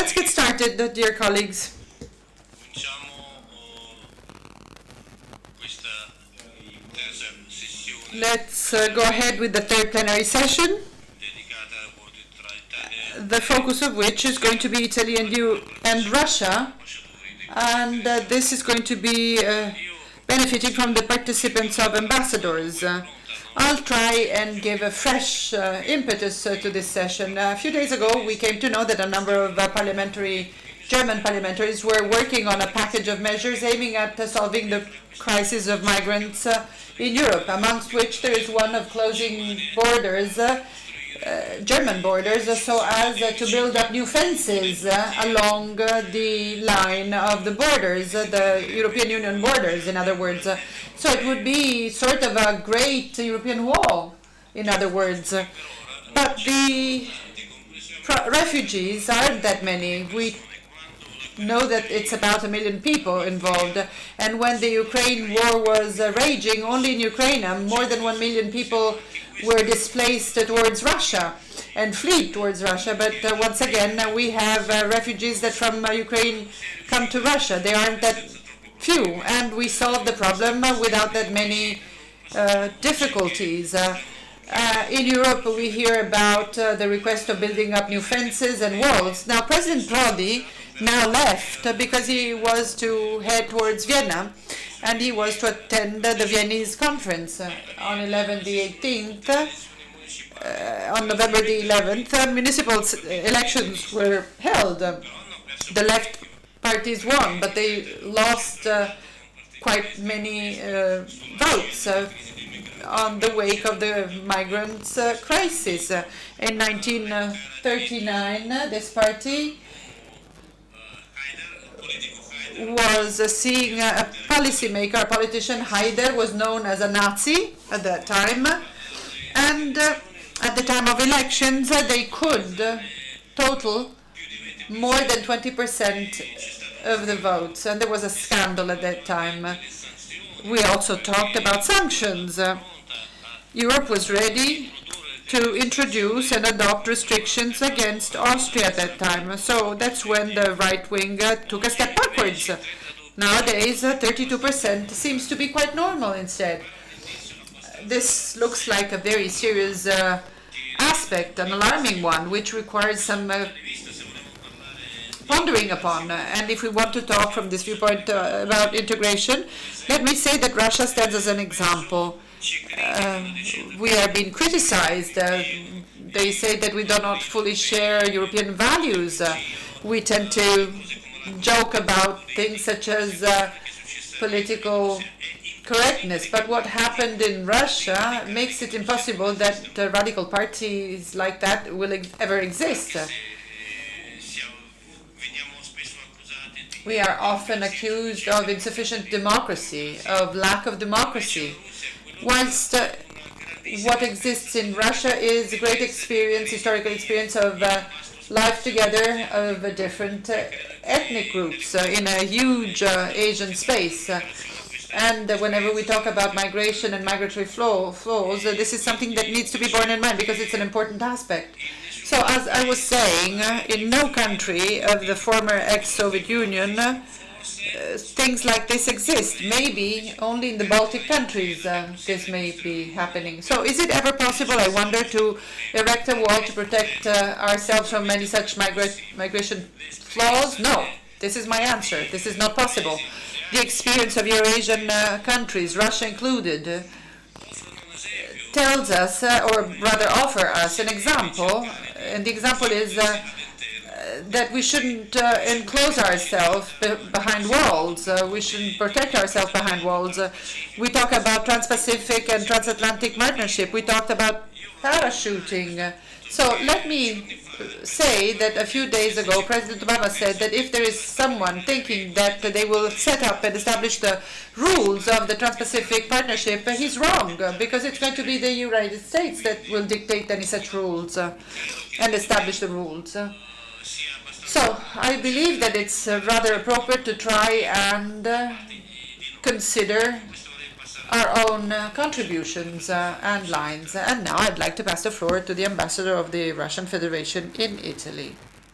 let's get started, dear colleagues. Let's go ahead with the third plenary session, the focus of which is going to be Italy and Russia, and this is going to be benefiting from the participants of ambassadors. I'll try and give a fresh impetus to this session. A few days ago, we came to know that a number of German parliamentaries were working on a package of measures aiming at solving the crisis of migrants in Europe, amongst which there is one of closing borders, German borders, so as to build up new fences along the line of the borders, the European Union borders, in other words. So it would be sort of a great European wall, in other words. But the refugees aren't that many. We know that it's about 1 million people involved. And when the Ukraine war was raging, only in Ukraine, more than 1 million people were displaced towards Russia and flee towards Russia. But once again, we have refugees that from Ukraine come to Russia. They aren't that few, and we solved the problem without that many difficulties. In Europe, we hear about the request of building up new fences and walls. Now, President Prodi now left because he was to head towards Vienna, and he was to attend the Viennese conference on November the 11th. Municipal elections were held. The left parties won, but they lost quite many votes on the wake of the migrants' crisis. In 1939, this party was seeing a policymaker, a politician. Haider was known as a Nazi at that time, and at the time of elections they could total more than 20% of the votes, and there was a scandal at that time. We also talked about sanctions. Europe was ready to introduce and adopt restrictions against Austria at that time. So that's when the right wing took a step backwards. Nowadays, 32% seems to be quite normal instead. This looks like a very serious aspect, an alarming one, which requires some pondering upon. And if we want to talk from this viewpoint about integration, let me say that Russia stands as an example. We are being criticized. They say that we do not fully share European values. We tend to joke about things such as political correctness. But what happened in Russia makes it impossible that radical parties like that will ever exist. We are often accused of insufficient democracy, of lack of democracy, whilst what exists in Russia is a great experience, historical experience of life together of different ethnic groups in a huge Asian space. And whenever we talk about migration and migratory flows, this is something that needs to be borne in mind because it's an important aspect. So as I was saying, in no country of the former ex-Soviet Union things like this exist. Maybe only in the Baltic countries this may be happening. So is it ever possible, I wonder, to erect a wall to protect ourselves from many such migration flows? No. This is my answer. This is not possible. The experience of Eurasian countries, Russia included, tells us, or rather offer us an example, and the example is that we shouldn't enclose ourselves behind walls. We shouldn't protect ourselves behind walls. We talk about Trans-Pacific and Transatlantic partnership. We talked about parachuting. So let me say that a few days ago, President Obama said that if there is someone thinking that they will set up and establish the rules of the Trans-Pacific Partnership, he's wrong, because it's going to be the United States that will dictate any such rules and establish the rules. So I believe that it's rather appropriate to try and consider our own contributions and lines. And now I'd like to pass the floor to the ambassador of the Russian Federation in Italy.